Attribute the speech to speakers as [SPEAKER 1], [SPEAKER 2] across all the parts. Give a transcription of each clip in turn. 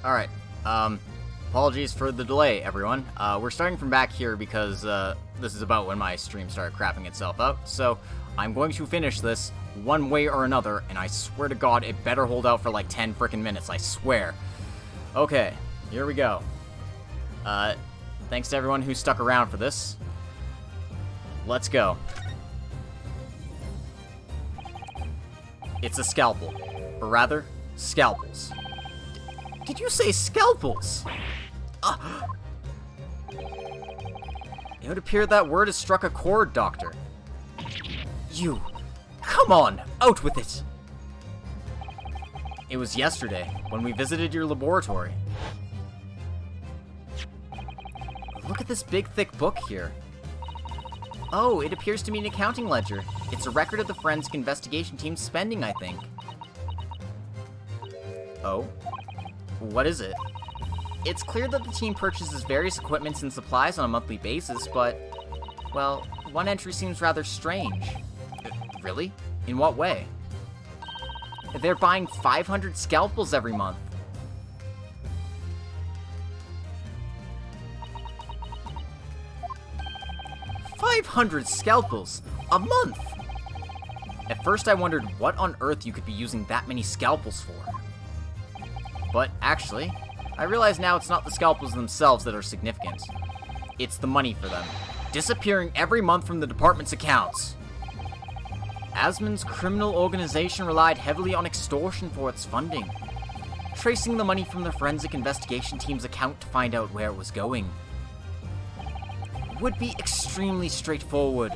[SPEAKER 1] Alright, apologies for the delay, everyone. We're starting from back here because, this is about when my stream started crapping itself out, so I'm going to finish this one way or another, and I swear to God, it better hold out for like 10 frickin' minutes, I swear. Okay, here we go. Thanks to everyone who stuck around for this. Let's go. It's a scalpel. Or rather, scalpels. Did you say scalpels? It would appear that word has struck a chord, Doctor. You! Come on! Out with it! It was yesterday, when we visited your laboratory. Look at this big, thick book here. Oh, it appears to be an accounting ledger. It's a record of the forensic investigation team's spending, I think. Oh? What is it? It's clear that the team purchases various equipments and supplies on a monthly basis, but, well, one entry seems rather strange. Really? In what way? They're buying 500 scalpels every month. $500 scalpels a month! At first I wondered what on earth you could be using that many scalpels for. But actually, I realize now it's not the scalpels themselves that are significant. It's the money for them, disappearing every month from the department's accounts. Asmon's criminal organization relied heavily on extortion for its funding, tracing the money from the forensic investigation team's account to find out where it was going would be extremely straightforward.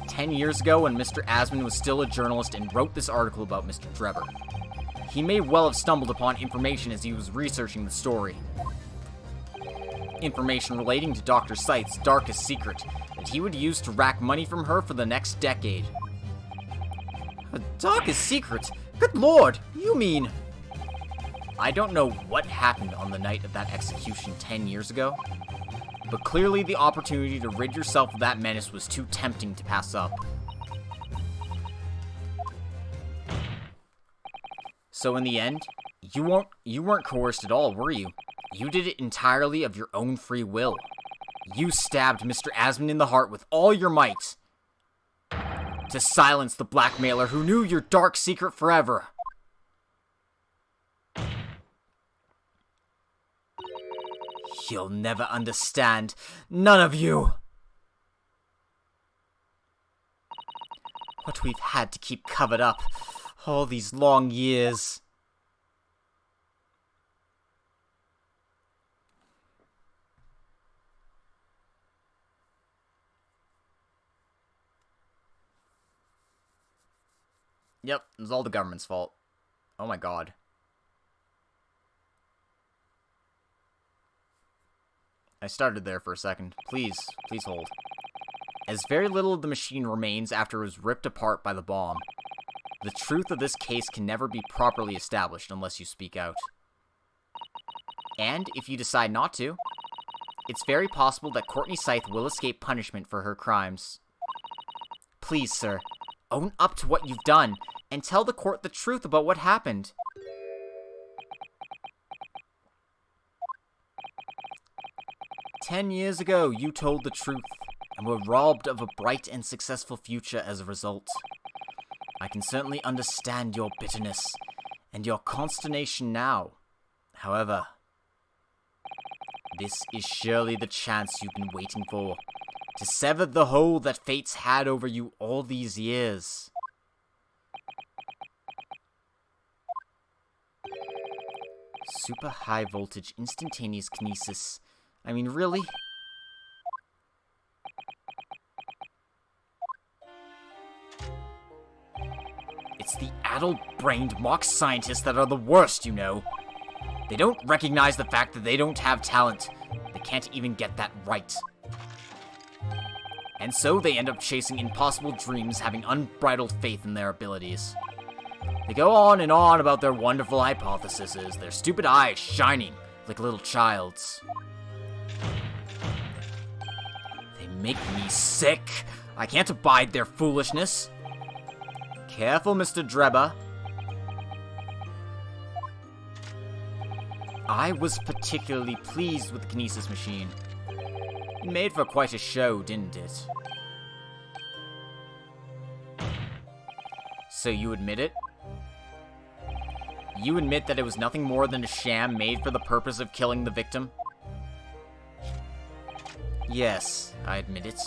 [SPEAKER 1] 10 years ago, when Mr. Asmon was still a journalist and wrote this article about Mr. Trevor, he may well have stumbled upon information as he was researching the story. Information relating to Dr. Scythe's darkest secret that he would use to rack money from her for the next decade. A darkest secret? Good lord, you mean... I don't know what happened on the night of that execution 10 years ago, but clearly the opportunity to rid yourself of that menace was too tempting to pass up. So in the end, you weren't coerced at all, were you? You did it entirely of your own free will. You stabbed Mr. Asmon in the heart with all your might to silence the blackmailer who knew your dark secret forever. You'll never understand. None of you. What we've had to keep covered up all these long years. Yep, it was all the government's fault. Oh my god. I started there for a second. Please hold. As very little of the machine remains after it was ripped apart by the bomb, the truth of this case can never be properly established unless you speak out. And if you decide not to, it's very possible that Courtney Scythe will escape punishment for her crimes. Please, sir, own up to what you've done and tell the court the truth about what happened. 10 years ago, you told the truth, and were robbed of a bright and successful future as a result. I can certainly understand your bitterness, and your consternation now. However, this is surely the chance you've been waiting for, to sever the hold that fate's had over you all these years. Super high voltage instantaneous kinesis. I mean, really? It's the addle-brained mock scientists that are the worst, you know. They don't recognize the fact that they don't have talent. They can't even get that right. And so they end up chasing impossible dreams, having unbridled faith in their abilities. They go on and on about their wonderful hypotheses, their stupid eyes shining like a little child's. They make me sick. I can't abide their foolishness. Careful, Mr. Drebber. I was particularly pleased with the kinesis machine. It made for quite a show, didn't it? So you admit it? You admit that it was nothing more than a sham made for the purpose of killing the victim? Yes, I admit it.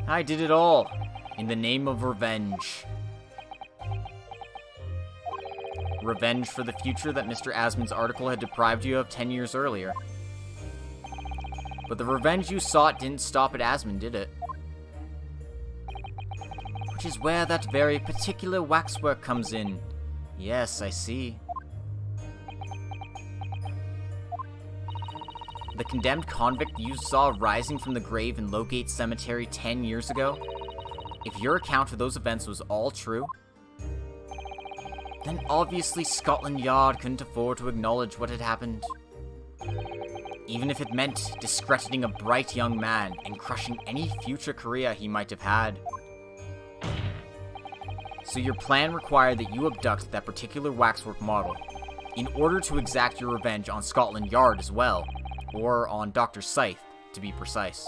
[SPEAKER 1] I did it all, in the name of revenge. Revenge for the future that Mr. Asmund's article had deprived you of 10 years earlier. But the revenge you sought didn't stop at Asmund, did it? Which is where that very particular waxwork comes in. Yes, I see. The condemned convict you saw rising from the grave in Lowgate Cemetery 10 years ago? If your account of those events was all true, then obviously Scotland Yard couldn't afford to acknowledge what had happened. Even if it meant discrediting a bright young man and crushing any future career he might have had. So your plan required that you abduct that particular waxwork model, in order to exact your revenge on Scotland Yard as well, or on Dr. Scythe, to be precise.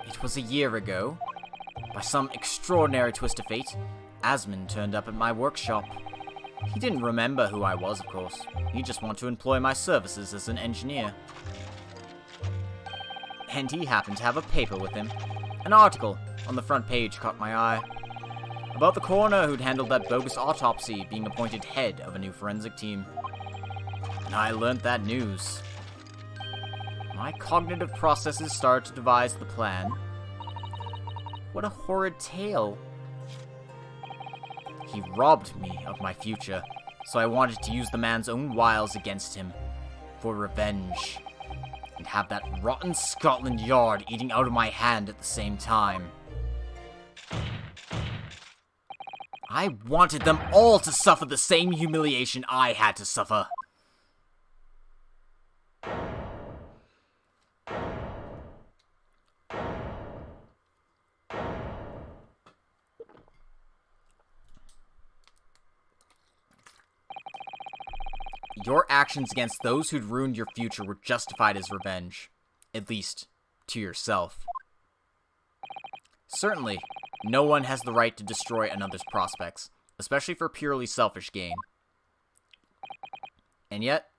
[SPEAKER 1] It was a year ago. By some extraordinary twist of fate, Asmund turned up at my workshop. He didn't remember who I was, of course. He just wanted to employ my services as an engineer. And he happened to have a paper with him. An article on the front page caught my eye. About the coroner who'd handled that bogus autopsy being appointed head of a new forensic team. And I learnt that news. My cognitive processes started to devise the plan. What a horrid tale. He robbed me of my future, so I wanted to use the man's own wiles against him. For revenge. And have that rotten Scotland Yard eating out of my hand at the same time. I wanted them all to suffer the same humiliation I had to suffer. Your actions against those who'd ruined your future were justified as revenge. At least, to yourself. Certainly, no one has the right to destroy another's prospects, especially for purely selfish gain. And yet,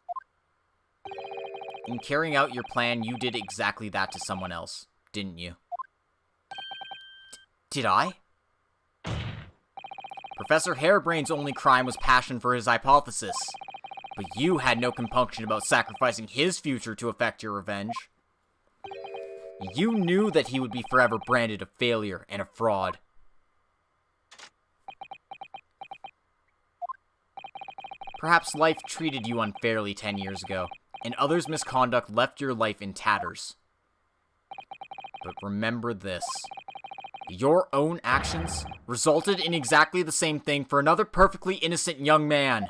[SPEAKER 1] in carrying out your plan, you did exactly that to someone else, didn't you? Did I? Professor Harebrain's only crime was passion for his hypothesis. But you had no compunction about sacrificing his future to effect your revenge. You knew that he would be forever branded a failure and a fraud. Perhaps life treated you unfairly 10 years ago, and others' misconduct left your life in tatters. But remember this. Your own actions resulted in exactly the same thing for another perfectly innocent young man.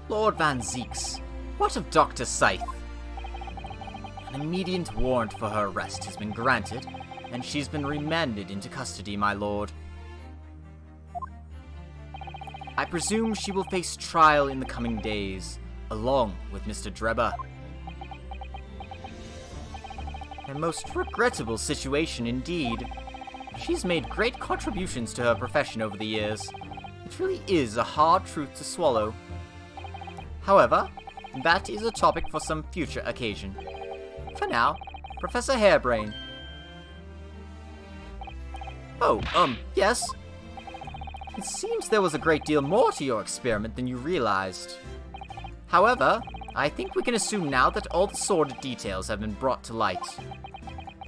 [SPEAKER 1] Lord Van Zeeks, what of Dr. Scythe? An immediate warrant for her arrest has been granted, and she's been remanded into custody, my lord. I presume she will face trial in the coming days, along with Mr. Drebber. A most regrettable situation indeed. She's made great contributions to her profession over the years. It really is a hard truth to swallow. However, that is a topic for some future occasion. For now, Professor Harebrain. Oh, yes? It seems there was a great deal more to your experiment than you realized. However, I think we can assume now that all the sordid details have been brought to light.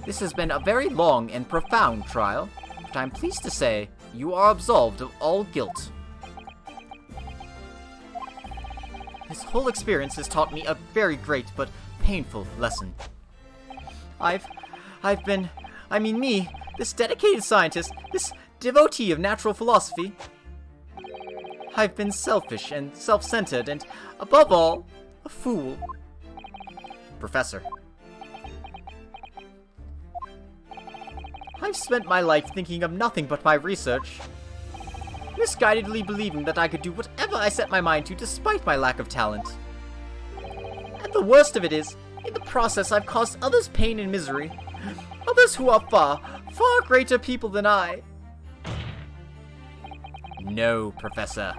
[SPEAKER 1] This has been a very long and profound trial, but I'm pleased to say you are absolved of all guilt. This whole experience has taught me a very great but painful lesson. Me, this dedicated scientist, this devotee of natural philosophy, I've been selfish and self-centered and, above all, a fool. Professor. I've spent my life thinking of nothing but my research, misguidedly believing that I could do whatever I set my mind to despite my lack of talent. And the worst of it is, in the process I've caused others pain and misery, others who are far, far greater people than I. No, Professor,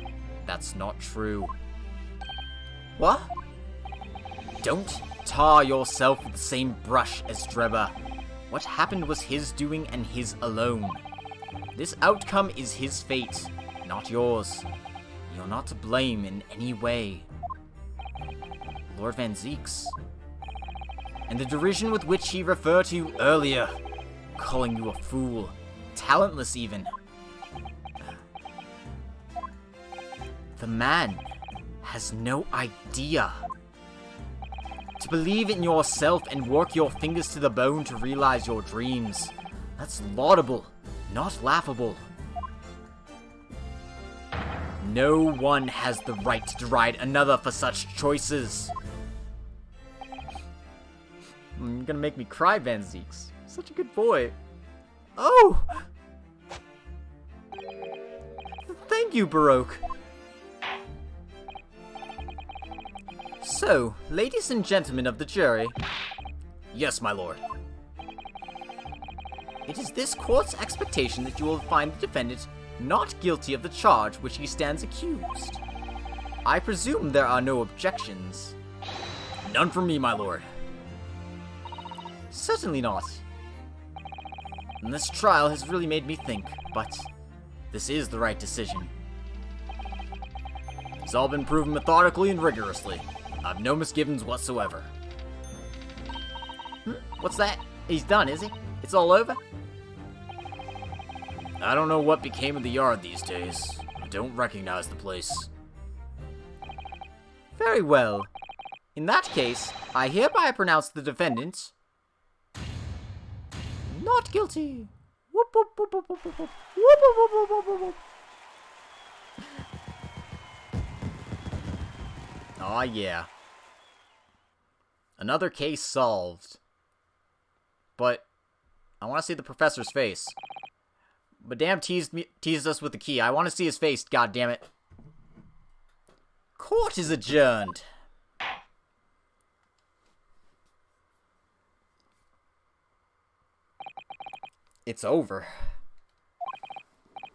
[SPEAKER 1] that's not true. What? Don't tar yourself with the same brush as Drebber. What happened was his doing and his alone. This outcome is his fate, not yours. You're not to blame in any way. Lord Van Zieks. And the derision with which he referred to you earlier, calling you a fool, talentless even. The man has no idea. To believe in yourself and work your fingers to the bone to realize your dreams, that's laudable, not laughable. No one has the right to deride another for such choices. You're gonna make me cry, Van Zieks. Such a good boy. Oh! Thank you, Baroque. So, ladies and gentlemen of the jury. Yes, my lord. It is this court's expectation that you will find the defendant not guilty of the charge which he stands accused. I presume there are no objections. None from me, my lord. Certainly not. And this trial has really made me think, but this is the right decision. It's all been proven methodically and rigorously. I've no misgivings whatsoever. What's that? He's done, is he? It's all over? I don't know what became of the yard these days. I don't recognize the place. Very well. In that case, I hereby pronounce the defendant not guilty. Whoop, whoop, whoop, whoop, whoop, whoop. Whoop, whoop, whoop, whoop, whoop, whoop. Aw, yeah. Another case solved. But I want to see the professor's face. Madame teased us with the key. I want to see his face, goddammit. Court is adjourned. It's over.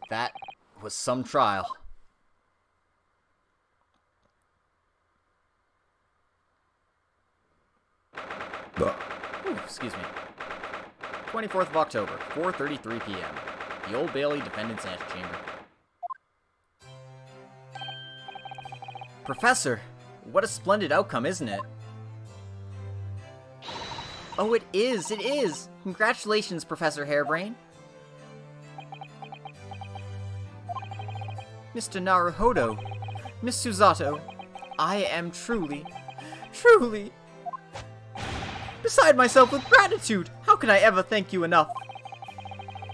[SPEAKER 1] That was some trial. Ooh, excuse me. 24th of October, 4:33 p.m. The Old Bailey Defendant's Antechamber. Professor, what a splendid outcome, isn't it? Oh, it is, it is! Congratulations, Professor Hairbrain. Mr. Naruhodo, Miss Susato, I am truly beside myself with gratitude! How can I ever thank you enough?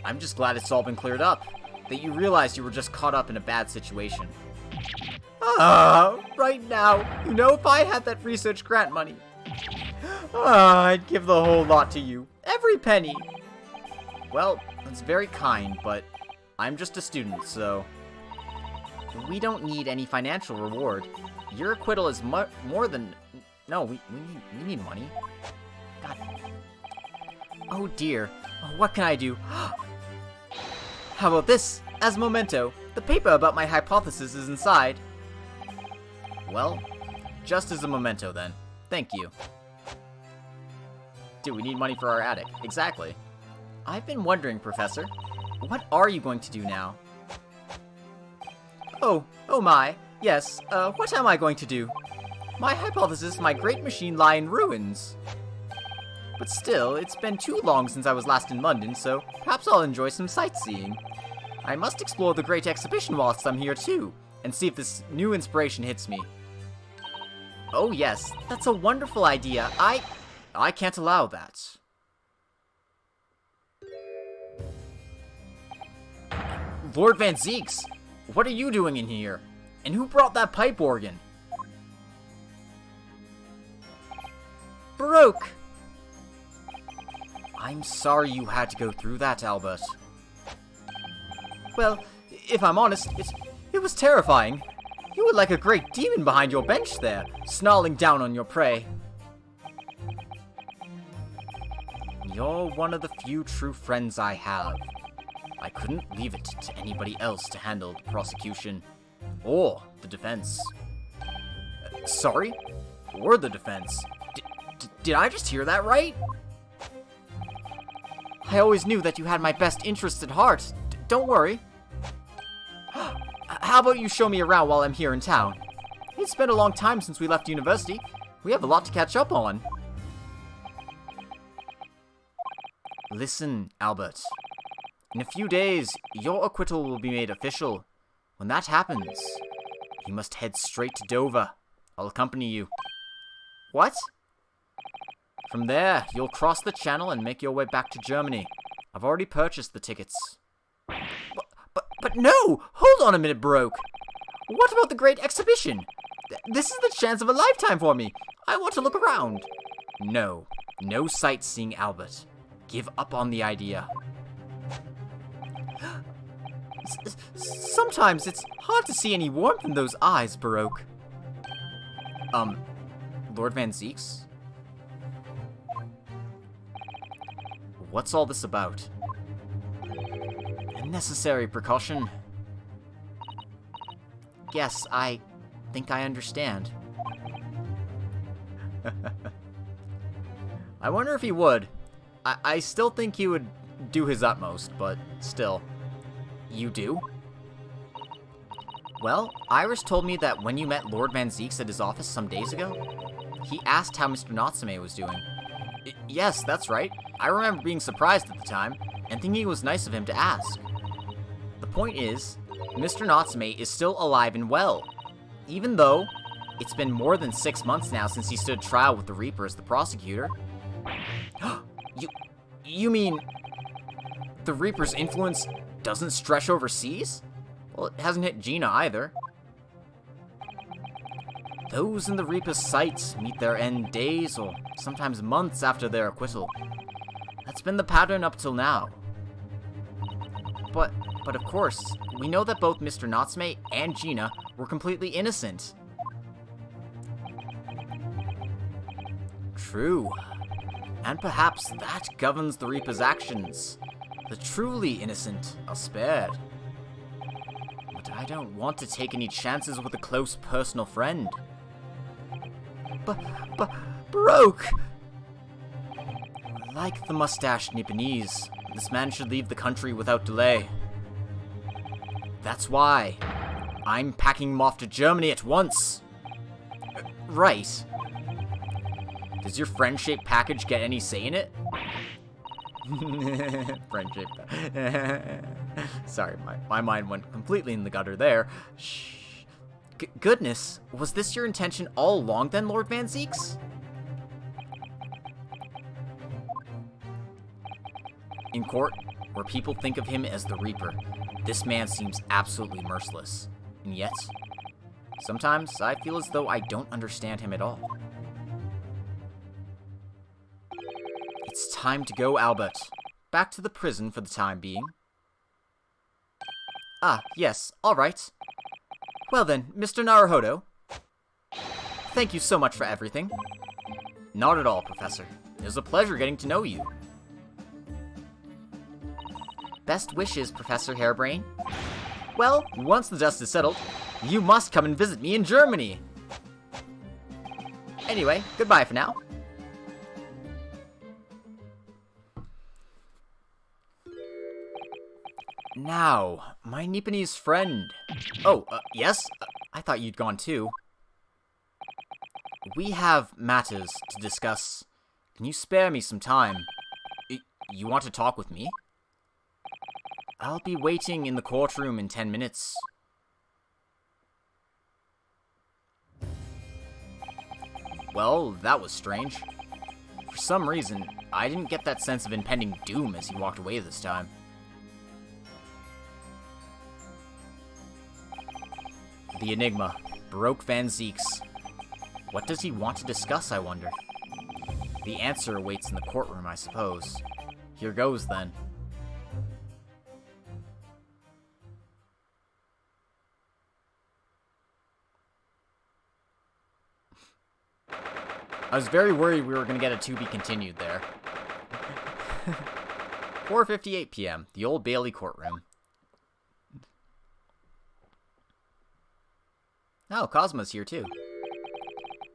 [SPEAKER 1] I'm just glad it's all been cleared up. That you realized you were just caught up in a bad situation. Right now, you know, if I had that research grant money, I'd give the whole lot to you. Every penny. Well, that's very kind, but I'm just a student, so we don't need any financial reward. Your acquittal is more than... No, we need money. God. Oh dear. Oh, what can I do? How about this? As a memento, the paper about my hypothesis is inside. Well, just as a memento then. Thank you. Do we need money for our attic? Exactly. I've been wondering, Professor, what are you going to do now? Oh my. Yes, what am I going to do? My hypothesis, my great machine lie in ruins. But still, it's been too long since I was last in London, so perhaps I'll enjoy some sightseeing. I must explore the Great Exhibition whilst I'm here too, and see if this new inspiration hits me. Oh yes, that's a wonderful idea. I can't allow that. Lord Van Zeeks, what are you doing in here? And who brought that pipe organ? Baroque! I'm sorry you had to go through that, Albert. Well, if I'm honest, it was terrifying. You were like a great demon behind your bench there, snarling down on your prey. You're one of the few true friends I have. I couldn't leave it to anybody else to handle the prosecution or the defense. Sorry? Or the defense? Did I just hear that right? I always knew that you had my best interests at heart. Don't worry. How about you show me around while I'm here in town? It's been a long time since we left university. We have a lot to catch up on. Listen, Albert. In a few days, your acquittal will be made official. When that happens, you must head straight to Dover. I'll accompany you. What? From there, you'll cross the channel and make your way back to Germany. I've already purchased the tickets. But no! Hold on a minute, Baroque. What about the Great Exhibition? This is the chance of a lifetime for me. I want to look around. No sightseeing, Albert. Give up on the idea. Sometimes it's hard to see any warmth in those eyes, Baroque. Lord Van Zeeks? What's all this about? A necessary precaution. Yes, I think I understand. I wonder if he would. I still think he would do his utmost, but still. You do? Well, Iris told me that when you met Lord Van Zeeks at his office some days ago, he asked how Mr. Natsume was doing. Yes, that's right. I remember being surprised at the time, and thinking it was nice of him to ask. The point is, Mr. Natsume is still alive and well, even though it's been more than 6 months now since he stood trial with the Reaper as the prosecutor. You mean the Reaper's influence doesn't stretch overseas? Well, it hasn't hit Gina either. Those in the Reaper's sights meet their end days or sometimes months after their acquittal. That's been the pattern up till now. But of course, we know that both Mr. Natsume and Gina were completely innocent. True. And perhaps that governs the Reaper's actions. The truly innocent are spared. But I don't want to take any chances with a close personal friend. Baroque! Like the mustached Nipponese, this man should leave the country without delay. That's why I'm packing him off to Germany at once. Right. Does your friend-shaped package get any say in it? Friend-shaped. Sorry, my mind went completely in the gutter there. Shh. Goodness, was this your intention all along then, Lord Van Zeeks? In court, where people think of him as the Reaper, this man seems absolutely merciless. And yet, sometimes I feel as though I don't understand him at all. It's time to go, Albert. Back to the prison for the time being. Ah, yes, all right. Well then, Mr. Naruhodo. Thank you so much for everything. Not at all, Professor. It was a pleasure getting to know you. Best wishes, Professor Hairbrain. Well, once the dust is settled, you must come and visit me in Germany. Anyway, goodbye for now. Now, my Nipponese friend. Oh, yes? I thought you'd gone too. We have matters to discuss. Can you spare me some time? You want to talk with me? I'll be waiting in the courtroom in 10 minutes. Well, that was strange. For some reason, I didn't get that sense of impending doom as he walked away this time. The enigma, Baroque Van Zieks. What does he want to discuss, I wonder? The answer awaits in the courtroom, I suppose. Here goes, then. I was very worried we were going to get a to be continued there. 4:58 p.m., the Old Bailey courtroom. Oh, Cosmo's here too.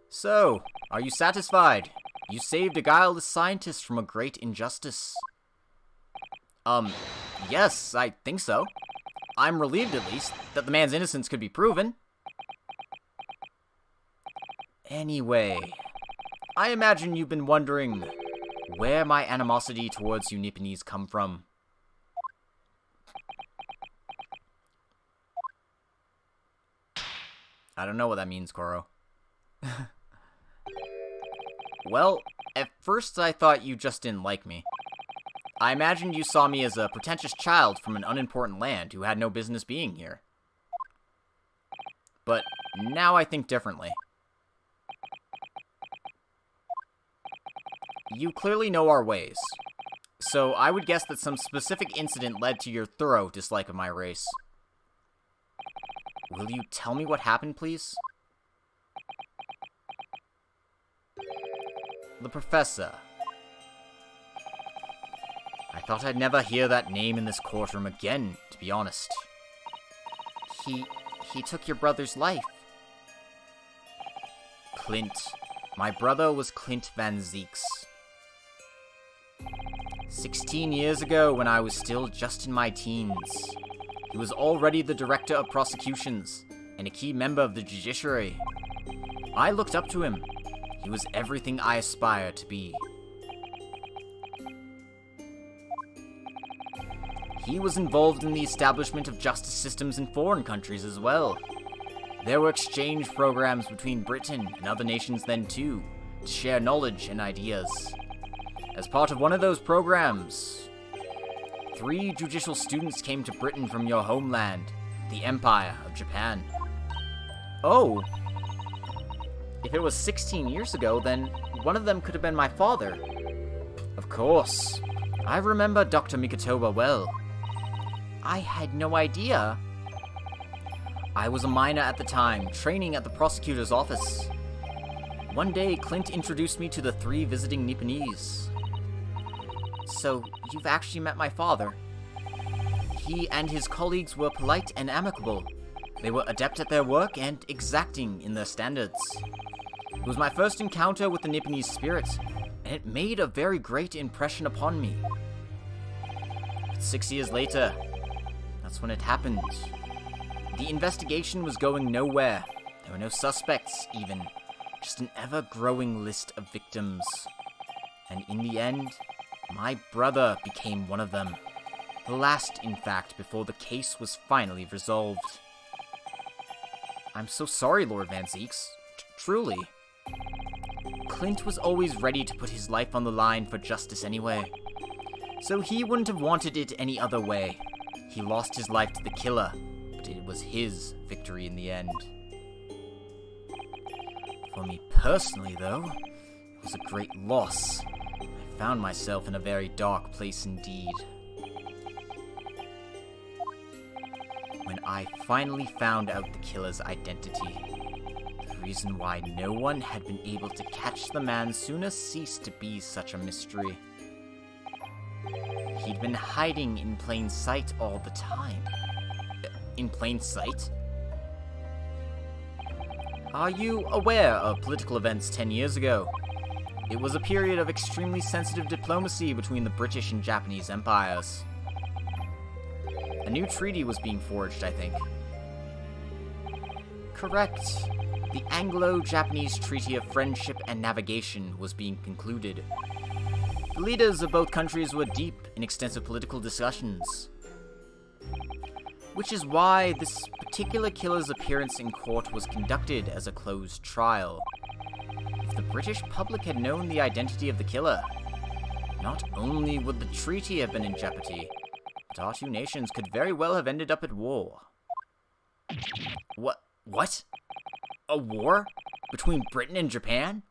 [SPEAKER 1] So, are you satisfied? You saved a guileless scientist from a great injustice. Yes, I think so. I'm relieved, at least, that the man's innocence could be proven. Anyway, I imagine you've been wondering where my animosity towards you Nipponese come from. I don't know what that means, Koro. Well, at first I thought you just didn't like me. I imagined you saw me as a pretentious child from an unimportant land who had no business being here. But now I think differently. You clearly know our ways, so I would guess that some specific incident led to your thorough dislike of my race. Will you tell me what happened, please? The professor. I thought I'd never hear that name in this courtroom again, to be honest. He took your brother's life. Clint. My brother was Clint Van Zieks. 16 years ago, when I was still just in my teens, he was already the director of prosecutions and a key member of the judiciary. I looked up to him. He was everything I aspired to be. He was involved in the establishment of justice systems in foreign countries as well. There were exchange programs between Britain and other nations then too, to share knowledge and ideas. As part of one of those programs, 3 judicial students came to Britain from your homeland, the Empire of Japan. Oh. If it was 16 years ago, then one of them could have been my father. Of course. I remember Dr. Mikotoba well. I had no idea. I was a minor at the time, training at the prosecutor's office. One day, Clint introduced me to the 3 visiting Nipponese. So, you've actually met my father. He and his colleagues were polite and amicable. They were adept at their work and exacting in their standards. It was my first encounter with the Nipponese spirit, and it made a very great impression upon me. But 6 years later, that's when it happened. The investigation was going nowhere. There were no suspects, even. Just an ever-growing list of victims. And in the end, my brother became one of them. The last, in fact, before the case was finally resolved. I'm so sorry, Lord Van Zieks. Truly. Clint was always ready to put his life on the line for justice anyway. So he wouldn't have wanted it any other way. He lost his life to the killer, but it was his victory in the end. For me personally, though, it was a great loss. I found myself in a very dark place indeed. When I finally found out the killer's identity, the reason why no one had been able to catch the man sooner ceased to be such a mystery. He'd been hiding in plain sight all the time. In plain sight? Are you aware of political events 10 years ago? It was a period of extremely sensitive diplomacy between the British and Japanese empires. A new treaty was being forged, I think. Correct. The Anglo-Japanese Treaty of Friendship and Navigation was being concluded. The leaders of both countries were deep in extensive political discussions. Which is why this particular killer's appearance in court was conducted as a closed trial. If the British public had known the identity of the killer, not only would the treaty have been in jeopardy, but our two nations could very well have ended up at war. What? A war? Between Britain and Japan?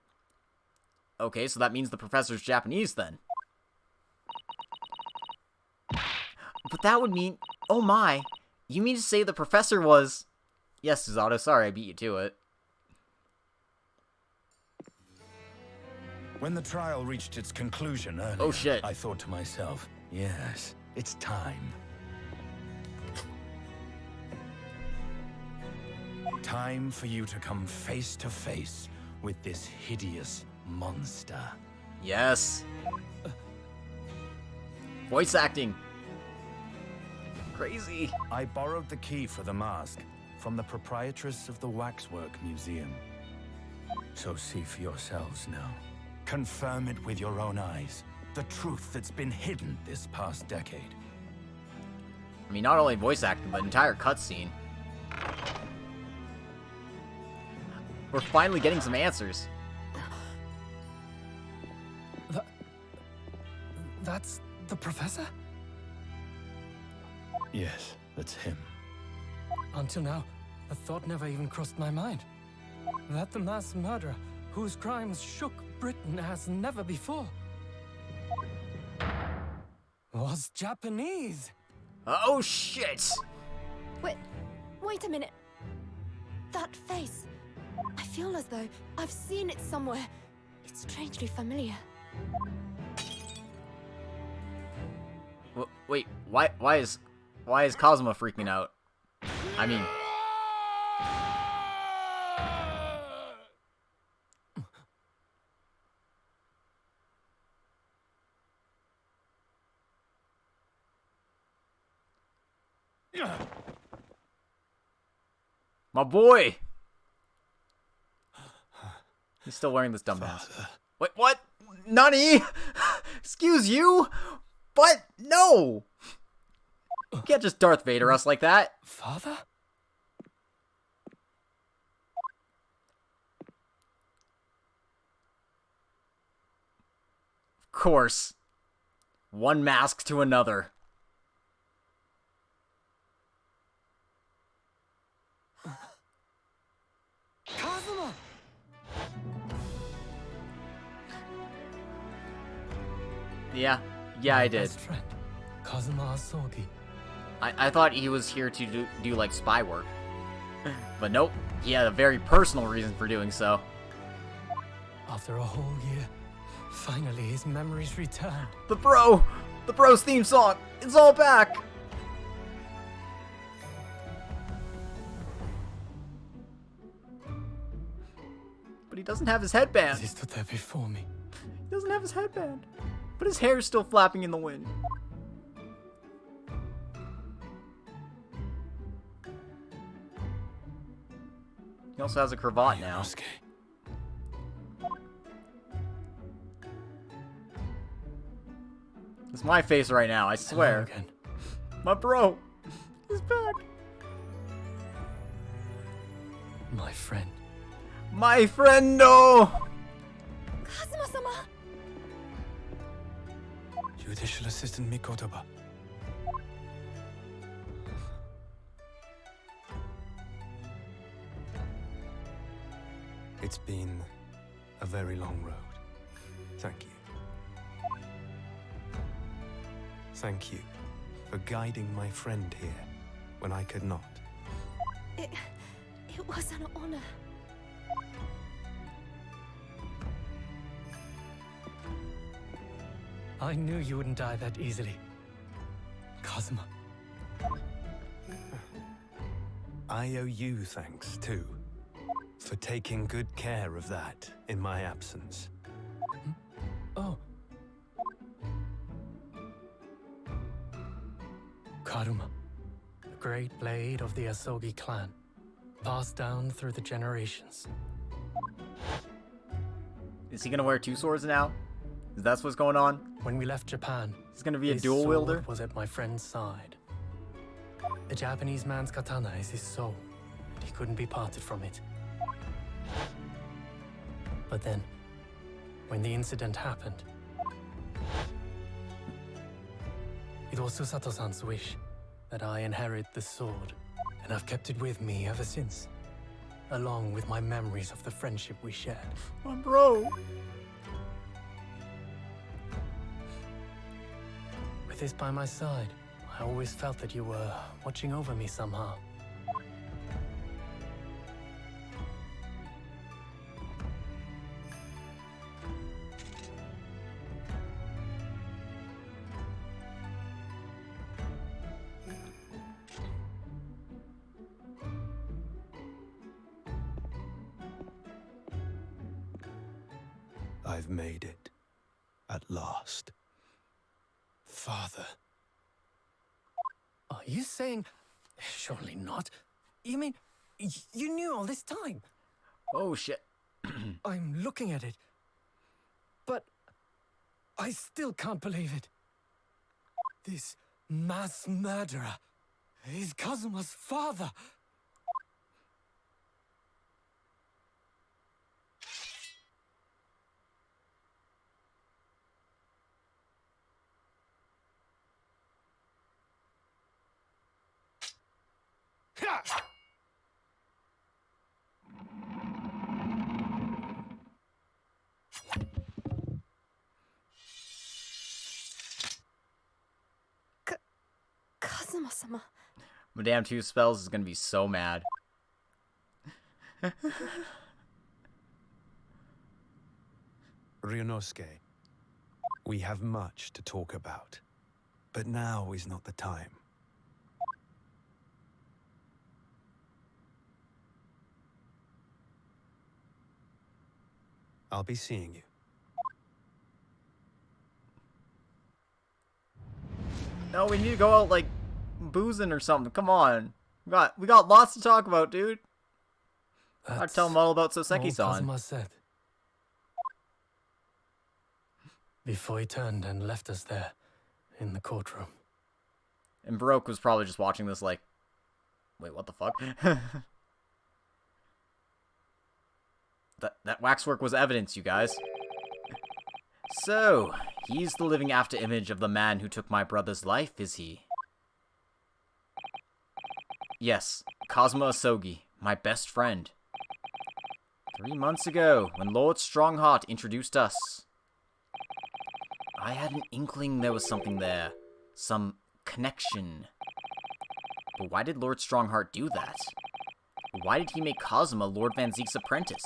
[SPEAKER 1] Okay, so that means the professor's Japanese then. But that would mean... Oh my! You mean to say the professor was... Yes, Suzato, sorry I beat you to it.
[SPEAKER 2] When the trial reached its conclusion earlier,
[SPEAKER 1] oh shit.
[SPEAKER 2] I thought to myself, yes, it's time. Time for you to come face to face with this hideous monster.
[SPEAKER 1] Yes. Voice acting. Crazy.
[SPEAKER 2] I borrowed the key for the mask from the proprietress of the Waxwork Museum. So see for yourselves now. Confirm it with your own eyes. The truth that's been hidden this past decade.
[SPEAKER 1] I mean, not only voice acting, but entire cutscene. We're finally getting some answers.
[SPEAKER 3] That's the professor?
[SPEAKER 2] Yes, that's him.
[SPEAKER 3] Until now, the thought never even crossed my mind. That the mass murderer, whose crimes shook Britain as never before, was Japanese.
[SPEAKER 1] Oh shit!
[SPEAKER 4] Wait a minute. That face. I feel as though I've seen it somewhere. It's strangely familiar.
[SPEAKER 1] Wait, why is Kazuma freaking out? I mean... My boy! He's still wearing this dumb mask. Wait, what? Nani? Excuse you? But no! You can't just Darth Vader us like that.
[SPEAKER 3] Father?
[SPEAKER 1] Of course. One mask to another.
[SPEAKER 3] Kazuma!
[SPEAKER 1] Yeah, I did.
[SPEAKER 3] Best friend, Kazuma Asogi.
[SPEAKER 1] I thought he was here to do like spy work. But nope, he had a very personal reason for doing so.
[SPEAKER 3] After a whole year, finally his memories returned.
[SPEAKER 1] The bro's theme song, it's all back! But he doesn't have his headband.
[SPEAKER 3] He stood there before me.
[SPEAKER 1] He doesn't have his headband. But his hair's still flapping in the wind. He also has a cravat now.
[SPEAKER 3] Ryunosuke.
[SPEAKER 1] It's my face right now, I swear.
[SPEAKER 3] Hello again.
[SPEAKER 1] My bro is back.
[SPEAKER 3] My friend.
[SPEAKER 1] My friendo!
[SPEAKER 4] Kazuma-sama!
[SPEAKER 3] Judicial Assistant Mikotoba.
[SPEAKER 5] It's been a very long road. Thank you. Thank you for guiding my friend here when I could not.
[SPEAKER 4] It was an honor.
[SPEAKER 3] I knew you wouldn't die that easily. Kazuma.
[SPEAKER 5] I owe you thanks, too, for taking good care of that in my absence.
[SPEAKER 3] Oh. Karuma, the great blade of the Asogi clan, passed down through the generations.
[SPEAKER 1] Is he gonna wear two swords now? Is that what's going on?
[SPEAKER 3] When we left Japan,
[SPEAKER 1] He's gonna be a
[SPEAKER 3] his
[SPEAKER 1] dual
[SPEAKER 3] sword
[SPEAKER 1] wielder?
[SPEAKER 3] was at my friend's side. The Japanese man's katana is his soul, and he couldn't be parted from it. But then, when the incident happened, it was Susato-san's wish that I inherit the sword, and I've kept it with me ever since, along with my memories of the friendship we shared.
[SPEAKER 1] My bro.
[SPEAKER 3] With this by my side, I always felt that you were watching over me somehow.
[SPEAKER 5] I've made it. At last.
[SPEAKER 3] Father. Are you saying... Surely not. You mean, you knew all this time?
[SPEAKER 1] Oh shit.
[SPEAKER 3] I'm looking at it. But I still can't believe it. This mass murderer is Kazuma's father.
[SPEAKER 4] Kazuma-sama.
[SPEAKER 1] Madame Two Spells is gonna be so mad.
[SPEAKER 5] Ryunosuke, we have much to talk about, but now is not the time. I'll be seeing you.
[SPEAKER 1] No, we need to go out like boozing or something. Come on. We got lots to talk about, dude. I'll tell him all about Soseki-san.
[SPEAKER 3] Kazuma said. Before he turned and left us there, in the courtroom.
[SPEAKER 1] And Baroque was probably just watching this like, wait, what the fuck? That waxwork was evidence, you guys. So, he's the living after image of the man who took my brother's life, is he? Yes, Kazuma Asogi, my best friend. 3 months ago, when Lord Strongheart introduced us, I had an inkling there was something there. Some connection. But why did Lord Strongheart do that? Why did he make Kazuma Lord Van Zeek's apprentice?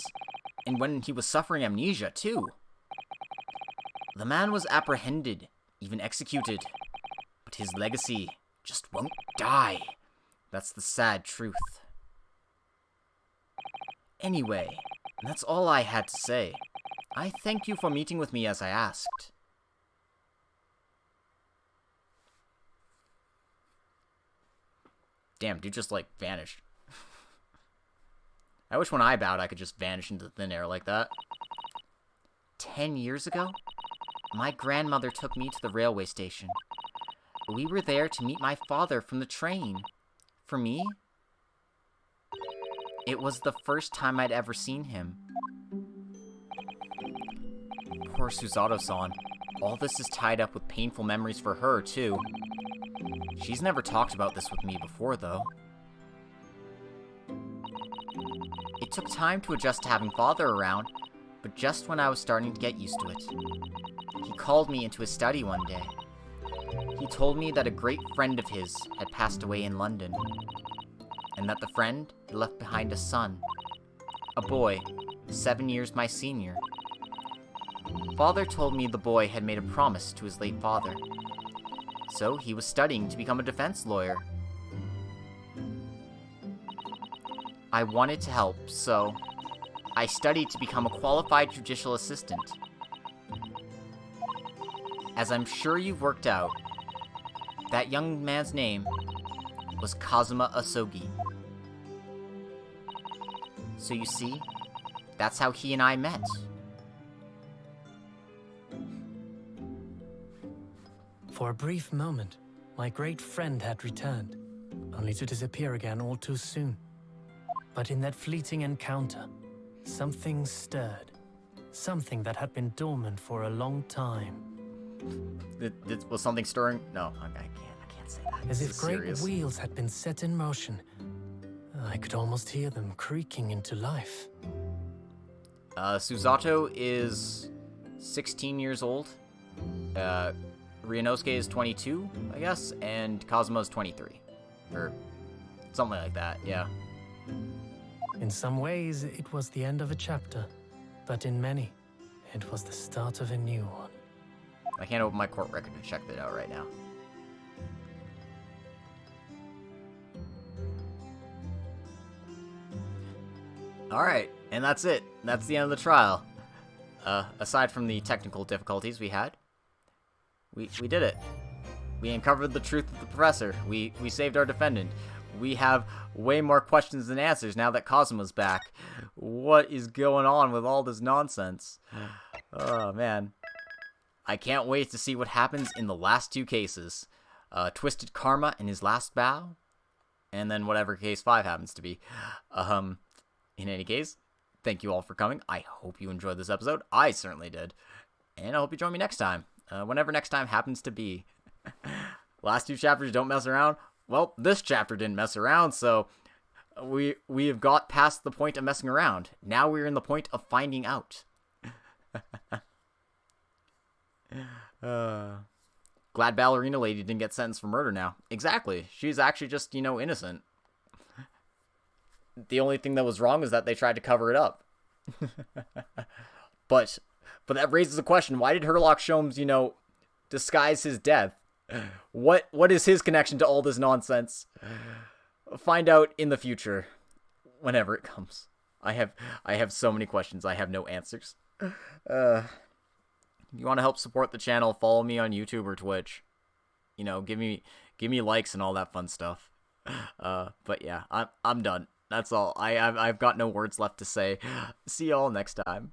[SPEAKER 1] And when he was suffering amnesia, too? The man was apprehended, even executed. But his legacy just won't die. That's the sad truth. Anyway, that's all I had to say. I thank you for meeting with me as I asked. Damn, dude just, like, vanished. I wish when I bowed I could just vanish into thin air like that. 10 years ago, my grandmother took me to the railway station. We were there to meet my father from the train. For me, it was the first time I'd ever seen him. Poor Susato-san. All this is tied up with painful memories for her, too. She's never talked about this with me before, though. It took time to adjust to having father around, but just when I was starting to get used to it, he called me into his study one day. He told me that a great friend of his had passed away in London, and that the friend had left behind a son, a boy, 7 years my senior. Father told me the boy had made a promise to his late father, so he was studying to become a defense lawyer. I wanted to help, so I studied to become a qualified judicial assistant. As I'm sure you've worked out, that young man's name was Kazuma Asogi. So you see, that's how he and I met.
[SPEAKER 3] For a brief moment, my great friend had returned. only to disappear again all too soon. But in that fleeting encounter, something stirred. Something that had been dormant for a long time.
[SPEAKER 1] Was something stirring? No, I can't say that.
[SPEAKER 3] As
[SPEAKER 1] This
[SPEAKER 3] if
[SPEAKER 1] is
[SPEAKER 3] great
[SPEAKER 1] serious.
[SPEAKER 3] wheels had been set in motion. I could almost hear them creaking into life.
[SPEAKER 1] Susato is 16 years old. Ryunosuke is 22, I guess, and Kazuma's 23. Or something like that, yeah.
[SPEAKER 3] In some ways, it was the end of a chapter, but in many, it was the start of a new one.
[SPEAKER 1] I can't open my court record to check that out right now. Alright, and that's it. That's the end of the trial. Aside from the technical difficulties we had, we did it. We uncovered the truth of the professor. We saved our defendant. We have way more questions than answers now that Kazuma's back. What is going on with all this nonsense? Oh, man. I can't wait to see what happens in the last two cases. Twisted Karma and his last bow, and then whatever case 5 happens to be. In any case, thank you all for coming. I hope you enjoyed this episode. I certainly did. And I hope you join me next time. Whenever next time happens to be. Last 2 chapters don't mess around. Well, this chapter didn't mess around, so we have got past the point of messing around. Now we're in the point of finding out. Glad Ballerina Lady didn't get sentenced for murder now. Exactly. She's actually just, innocent. The only thing that was wrong is that they tried to cover it up. But that raises the question, why did Herlock Sholmes, disguise his death? What is his connection to all this nonsense? Find out in the future, whenever it comes. I have so many questions. I have no answers. If you want to help support the channel, follow me on YouTube or Twitch. Give me likes and all that fun stuff. But yeah, I'm done. That's all. I've got no words left to say. See y'all next time.